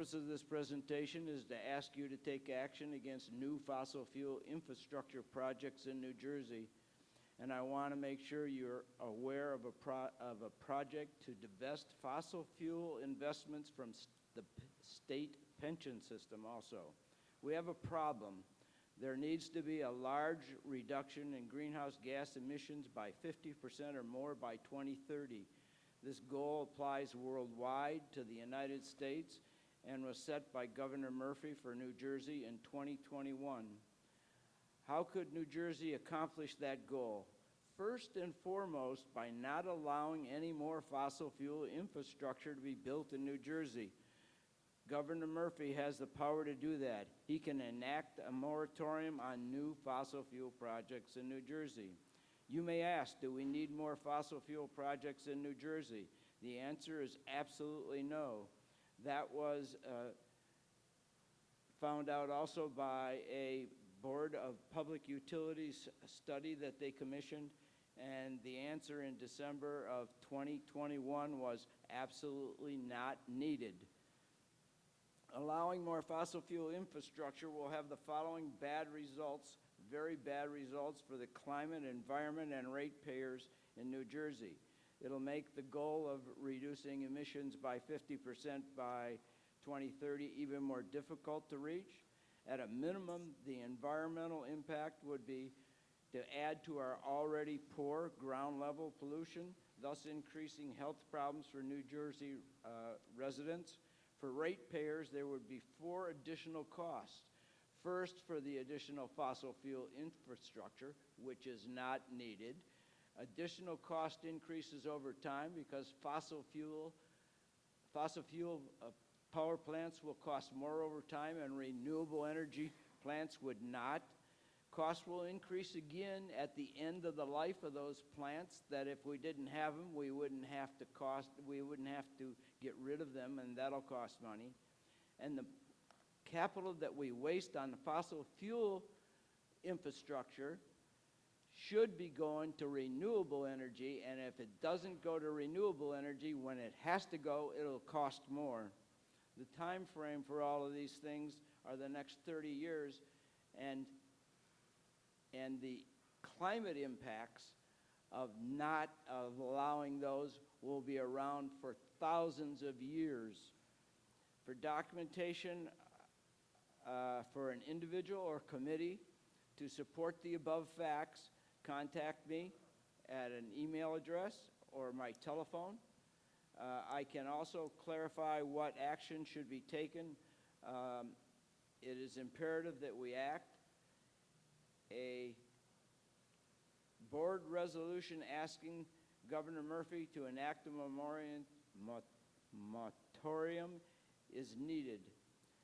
The purpose of this presentation is to ask you to take action against new fossil fuel infrastructure projects in New Jersey. And I want to make sure you're aware of a project to divest fossil fuel investments from the state pension system also. We have a problem. There needs to be a large reduction in greenhouse gas emissions by 50% or more by 2030. This goal applies worldwide to the United States and was set by Governor Murphy for New Jersey in 2021. How could New Jersey accomplish that goal? First and foremost, by not allowing any more fossil fuel infrastructure to be built in New Jersey. Governor Murphy has the power to do that. He can enact a moratorium on new fossil fuel projects in New Jersey. You may ask, do we need more fossil fuel projects in New Jersey? The answer is absolutely no. That was found out also by a Board of Public Utilities study that they commissioned, and the answer in December of 2021 was absolutely not needed. Allowing more fossil fuel infrastructure will have the following bad results, very bad results for the climate, environment, and ratepayers in New Jersey. It'll make the goal of reducing emissions by 50% by 2030 even more difficult to reach. At a minimum, the environmental impact would be to add to our already poor ground level pollution, thus increasing health problems for New Jersey residents. For ratepayers, there would be 4 additional costs. First, for the additional fossil fuel infrastructure, which is not needed. Additional cost increases over time because fossil fuel power plants will cost more over time and renewable energy plants would not. Costs will increase again at the end of the life of those plants, that if we didn't have them, we wouldn't have to get rid of them, and that'll cost money. And the capital that we waste on the fossil fuel infrastructure should be going to renewable energy, and if it doesn't go to renewable energy, when it has to go, it'll cost more. The time frame for all of these things are the next 30 years, and the climate impacts of not allowing those will be around for thousands of years. For documentation for an individual or committee to support the above facts, contact me at an email address or my telephone. I can also clarify what action should be taken. It is imperative that we act. A board resolution asking Governor Murphy to enact a moratorium is needed.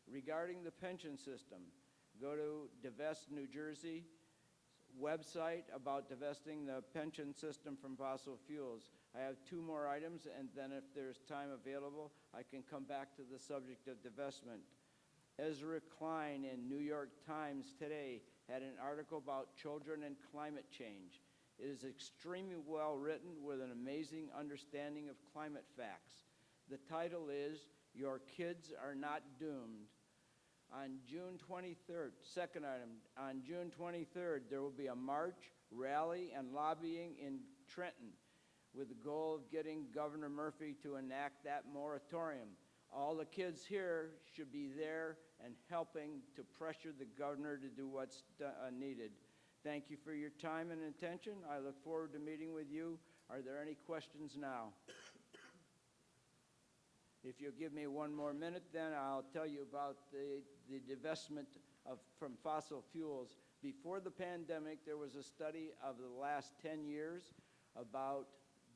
Regarding the pension system, go to Divest New Jersey website about divesting the pension system from fossil fuels. I have 2 more items, and then if there's time available, I can come back to the subject of divestment. Ezra Klein in New York Times today had an article about children and climate change. It is extremely well written with an amazing understanding of climate facts. The title is, "Your Kids Are Not Doomed." On June 23rd, second item, on June 23rd, there will be a march, rally, and lobbying in Trenton with the goal of getting Governor Murphy to enact that moratorium. All the kids here should be there and helping to pressure the governor to do what's needed. Thank you for your time and attention. I look forward to meeting with you. Are there any questions now? If you'll give me 1 more minute, then I'll tell you about the divestment from fossil fuels. Before the pandemic, there was a study of the last 10 years about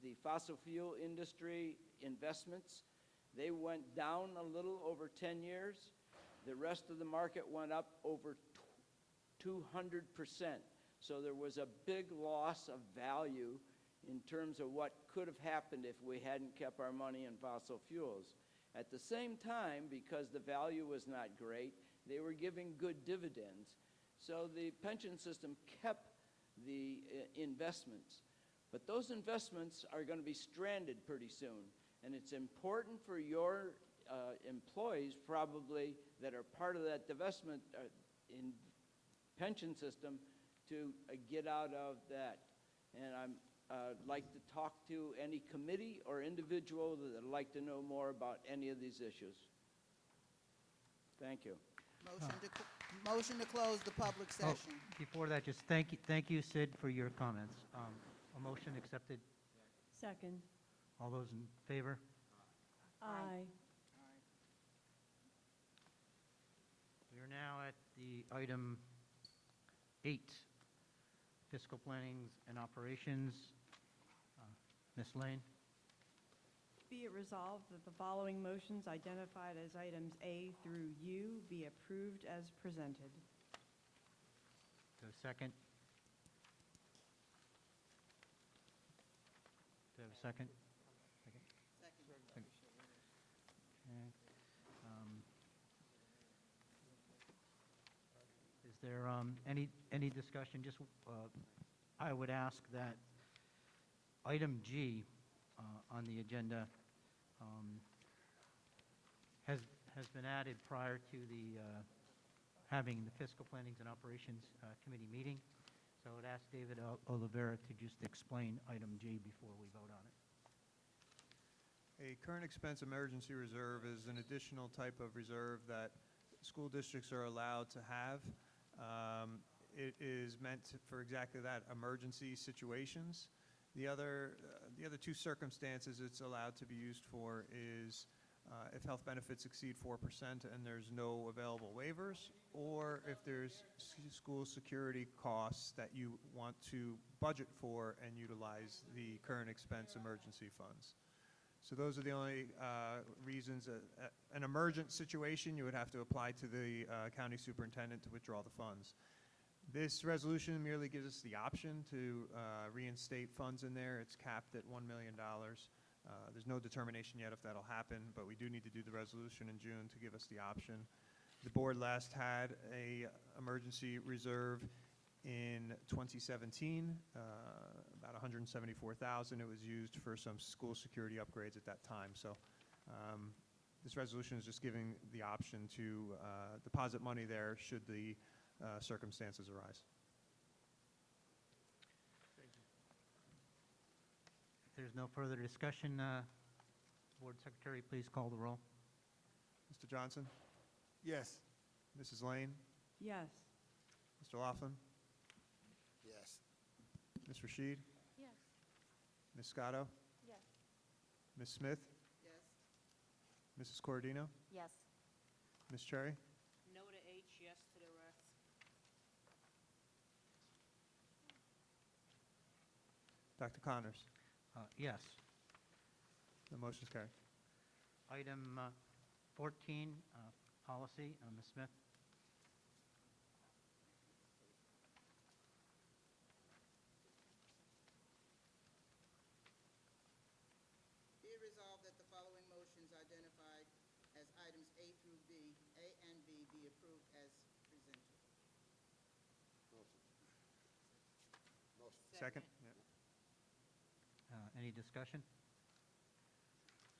the fossil fuel industry investments. They went down a little over 10 years. The rest of the market went up over 200%. So there was a big loss of value in terms of what could have happened if we hadn't kept our money in fossil fuels. At the same time, because the value was not great, they were giving good dividends. So the pension system kept the investments. But those investments are going to be stranded pretty soon. And it's important for your employees probably that are part of that divestment in pension system to get out of that. And I'm like to talk to any committee or individual that would like to know more about any of these issues. Thank you. Motion to close the public Oh, session. before that, just thank you, Sid, for your comments. A motion accepted. Second. All those in favor? Aye. We are now at the item 8, fiscal plannings and operations. Ms. Lane? Be it resolved that the following motions identified as items A through U be approved as presented. Do a second? Do I have a second? Second. Okay. Is there any discussion? Just, I would ask that item G on the agenda has been added prior to the having the Fiscal Plannings and Operations Committee meeting. So I would ask David Oliveira to just explain item G before we vote on it. A current expense emergency reserve is an additional type of reserve that school districts are allowed to have. It is meant for exactly that, emergency situations. The other two circumstances it's allowed to be used for is if health benefits exceed 4% and there's no available waivers, or if there's school security costs that you want to budget for and utilize the current expense emergency funds. So those are the only reasons. An emergent situation, you would have to apply to the county superintendent to withdraw the funds. This resolution merely gives us the option to reinstate funds in there. It's capped at $1 million. There's no determination yet if that'll happen, but we do need to do the resolution in June to give us the option. The board last had a emergency reserve in 2017, about $174,000. It was used for some school security upgrades at that time. So this resolution is just giving the option to deposit money there should the circumstances arise. If there's no further discussion, Board Secretary, please call the roll. Mr. Johnson? Yes. Mrs. Lane? Yes. Mr. Laughlin? Yes. Ms. Rashid? Yes. Ms. Scotto? Yes. Ms. Smith? Yes. Mrs. Corradino? Yes. Ms. Cherry? No to H, yes to the rest. Dr. Connors? Yes. The motion's carried. Item 14, policy, Ms. Smith. Be it resolved that the following motions identified as items A through B, A and B be approved as presented. Second? Any discussion?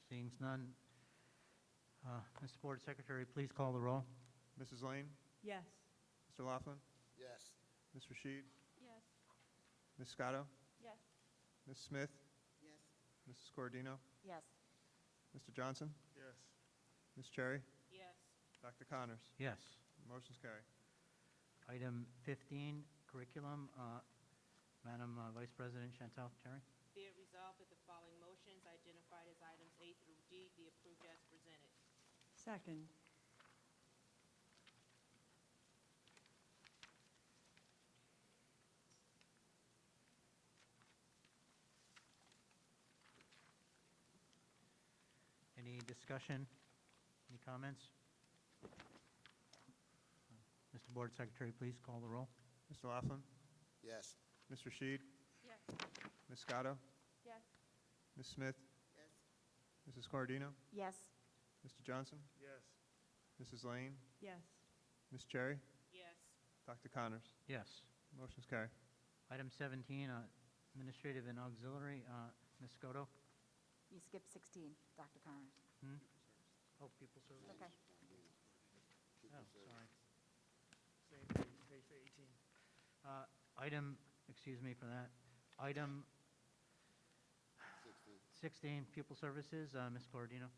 Seeing none, Mr. Board Secretary, please call the roll. Mrs. Lane? Yes. Mr. Laughlin? Yes. Ms. Rashid? Yes. Ms. Scotto? Yes. Ms. Smith? Yes. Mrs. Corradino? Yes. Mr. Johnson? Yes. Ms. Cherry? Yes. Dr. Connors? Yes. Motion's carried. Item 15, curriculum, Madam Vice President Chantal Cherry. Be it resolved that the following motions identified as items A through D be approved as presented. Second. Any discussion? Any comments? Mr. Board Secretary, please call the roll. Mr. Laughlin? Yes. Ms. Rashid? Yes. Ms. Scotto? Yes. Ms. Smith? Yes. Mrs. Corradino? Yes. Mr. Johnson? Yes. Mrs. Lane? Yes. Ms. Cherry? Yes. Dr. Connors? Yes. Motion's carried. Item 17, administrative and auxiliary, Ms. Scotto. You skipped 16, Dr. Connors. Oh, pupil service? Okay. Oh, sorry. Same page 18. Item, excuse me for that. Item 16, pupil services, Ms. Corradino.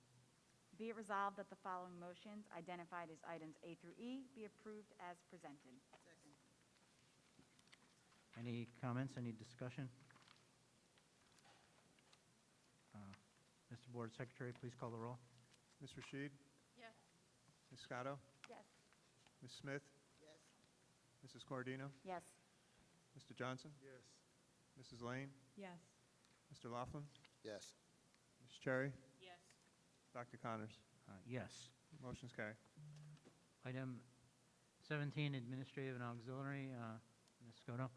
Be it resolved that the following motions identified as items A through E be approved as presented. Second. Any comments, any discussion? Mr. Board Secretary, please call the roll. Ms. Rashid? Yes. Ms. Scotto? Yes. Ms. Smith? Yes. Mrs. Cordino? Yes. Mr. Johnson? Yes. Mrs. Lane? Yes. Mr. Laughlin? Yes. Ms. Cherry? Yes. Dr. Connors? Yes. Motion's carried. Item 17, administrative and auxiliary, Ms. Scotto.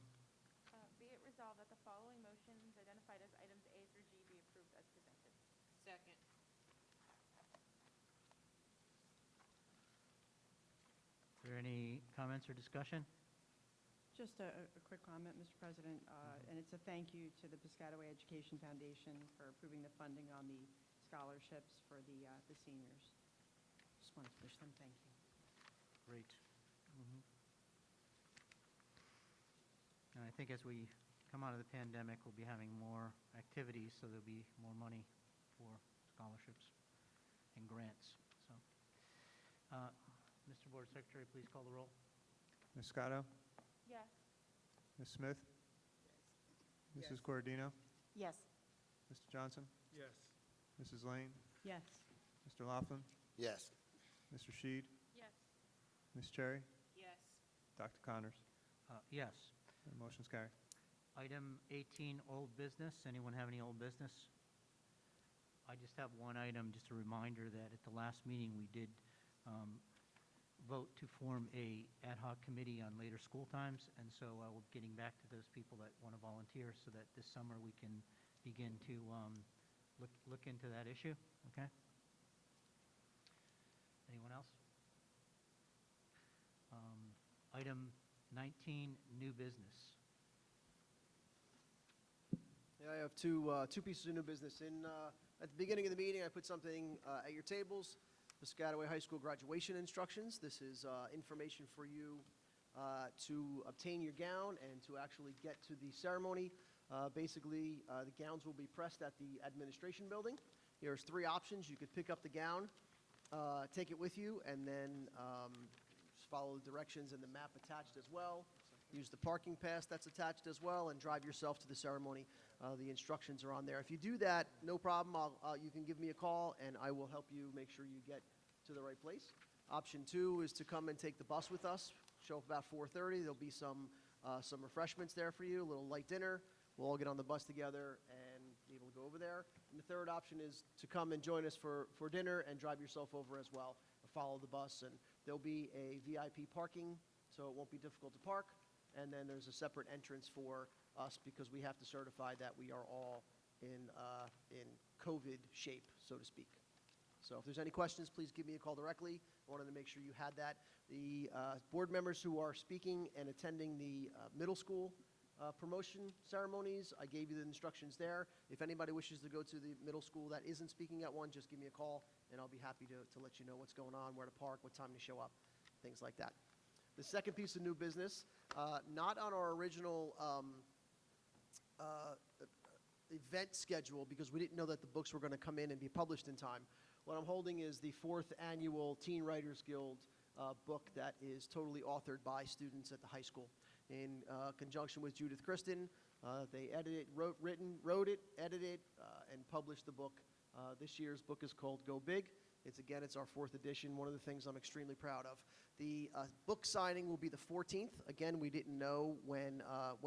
Be it resolved that the following motions identified as items A through G be approved as presented. Second. Are there any comments or discussion? Just a quick comment, Mr. President, and it's a thank you to the Piscataway Education Foundation for approving the funding on the scholarships for the seniors. Just wanted to wish them thank you. Great. And I think as we come out of the pandemic, we'll be having more activities, so there'll be more money for scholarships and grants. So, Mr. Board Secretary, please call the roll. Ms. Scotto? Yes. Ms. Smith? Yes. Mrs. Cordino? Yes. Mr. Johnson? Yes. Mrs. Lane? Yes. Mr. Laughlin? Yes. Ms. Rashid? Yes. Ms. Cherry? Yes. Dr. Connors? Yes. Motion's carried. Item 18, old business. Anyone have any old business? I just have one item, just a reminder that at the last meeting, we did vote to form a ad hoc committee on later school times, and so we're getting back to those people that want to volunteer so that this summer we can begin to look into that issue, okay? Anyone else? Item 19, new business. Yeah, I have two pieces of new business. At the beginning of the meeting, I put something at your tables, Piscataway High School graduation instructions. This is information for you to obtain your gown and to actually get to the ceremony. Basically, the gowns will be pressed at the administration building. Here's three options. You could pick up the gown, take it with you, and then just follow the directions and the map attached as well. Use the parking pass that's attached as well, and drive yourself to the ceremony. The instructions are on there. If you do that, no problem. You can give me a call, and I will help you make sure you get to the right place. Option two is to come and take the bus with us. Show up about 4:30. There'll be some refreshments there for you, a little light dinner. We'll all get on the bus together and be able to go over there. And the third option is to come and join us for dinner and drive yourself over as well. Follow the bus, and there'll be a VIP parking, so it won't be difficult to park. And then there's a separate entrance for us because we have to certify that we are all in COVID shape, so to speak. So if there's any questions, please give me a call directly. I wanted to make sure you had that. The board members who are speaking and attending the middle school promotion ceremonies, I gave you the instructions there. If anybody wishes to go to the middle school that isn't speaking at one, just give me a call, and I'll be happy to let you know what's going on, where to park, what time to show up, things like that. The second piece of new business, not on our original event schedule because we didn't know that the books were going to come in and be published in time. What I'm holding is the 4th annual Teen Writers Guild book that is totally authored by students at the high school. In conjunction with Judith Kristen, they wrote it, edited, and published the book. This year's book is called Go Big. It's our 4th edition, one of the things I'm extremely proud of. The book signing will be the 14th. Again, we didn't know when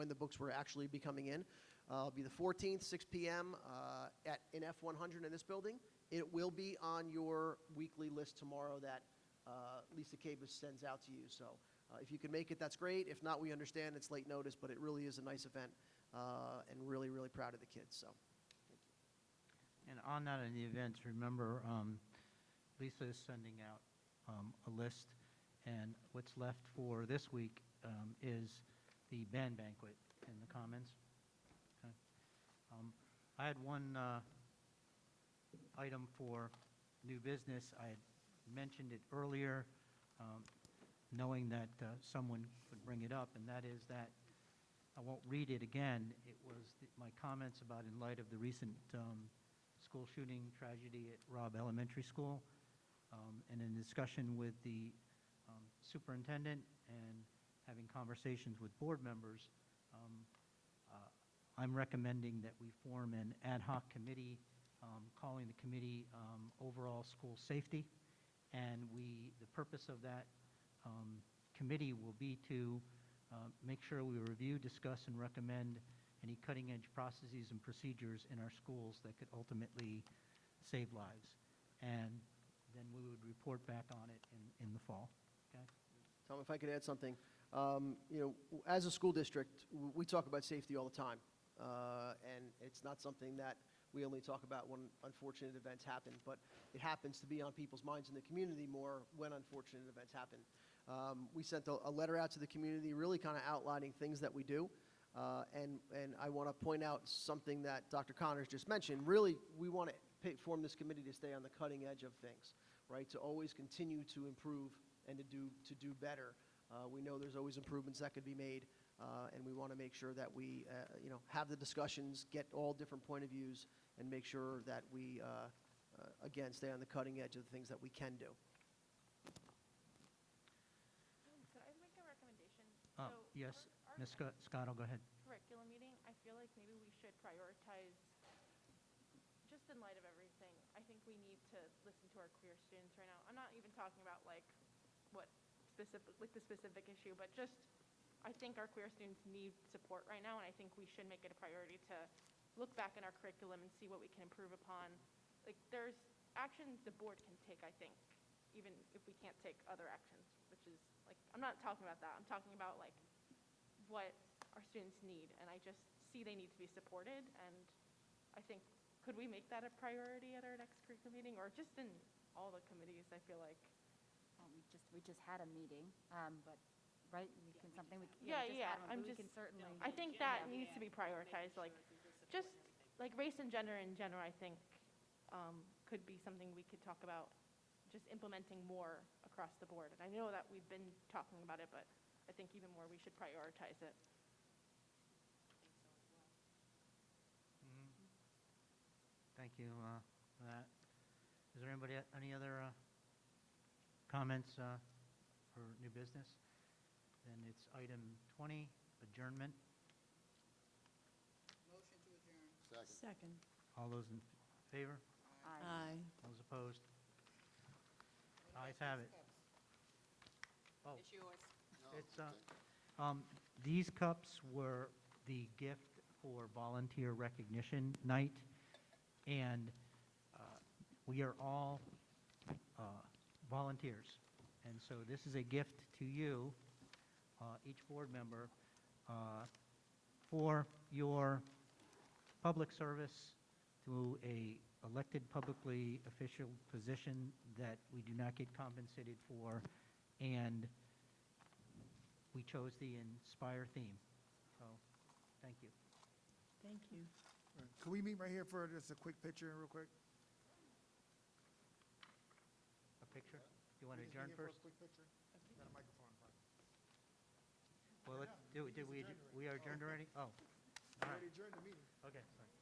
the books were actually be coming in. It'll be the 14th, 6 p.m. In F100 in this building. It will be on your weekly list tomorrow that Lisa Cabas sends out to you. So if you can make it, that's great. If not, we understand it's late notice, but it really is a nice event, and really, really proud of the kids. So, thank you. And on that, in the events, remember, Lisa is sending out a list, and what's left for this week is the band banquet in the Commons. Okay. I had one item for new business. I had mentioned it earlier, knowing that someone would bring it up, and that is that, I won't read it again, it was my comments about in light of the recent school shooting tragedy at Robb Elementary School, and in discussion with the superintendent and having conversations with board members, I'm recommending that we form an ad hoc committee, calling the committee Overall School Safety. And the purpose of that committee will be to make sure we review, discuss, and recommend any cutting-edge processes and procedures in our schools that could ultimately save lives. And then we would report back on it in the fall. Okay? Tom, if I could add something. As a school district, we talk about safety all the time. And it's not something that we only talk about when unfortunate events happen, but it happens to be on people's minds in the community more when unfortunate events happen. We sent a letter out to the community really kind of outlining things that we do. And I want to point out something that Dr. Connors just mentioned. Really, we want to form this committee to stay on the cutting edge of things, right? To always continue to improve and to do better. We know there's always improvements that could be made, and we want to make sure that we, have the discussions, get all different point of views, and make sure that we, again, stay on the cutting edge of the things that we can do. Could I make a recommendation? Yes, our Ms. Scotto, go ahead. curriculum meeting, I feel like maybe we should prioritize, just in light of everything, I think we need to listen to our queer students right now. I'm not even talking about like the specific issue, but just, I think our queer students need support right now, and I think we should make it a priority to look back in our curriculum and see what we can improve upon. Like, there's actions the board can take, I think, even if we can't take other actions, which is, like, I'm not talking about that. I'm talking about, like, what our students need, and I just see they need to be supported, and I think, could we make that a priority at our next curriculum meeting, or just in all the committees, I feel like? We just had a meeting, but, right, we can, something we can. Yeah, we can certainly. I think that needs to be prioritized, like, just, like, race and gender in general, I think, could be something we could talk about, just implementing more across the board. And I know that we've been talking about it, but I think even more we should prioritize it. Thank you for that. Is there anybody, any other comments for new business? Then it's item 20, adjournment. Motion to adjourn. Second. All those in favor? Aye. Those opposed? Ayes have it. Oh, It's yours. it's, these cups were the gift for volunteer recognition night, and we are all volunteers. And so this is a gift to you, each board member, for your public service to a elected publicly official position that we do not get compensated for, and we chose the Inspire theme. So, thank you. Thank you. All right. Can we meet right here for just a quick picture, real quick? A picture? You want to Can we just adjourn meet here for a first? quick picture? Got a microphone. Well, let's, did we adjourned already. we are adjourned already? Oh, all right, Already adjourned the meeting. okay, sorry.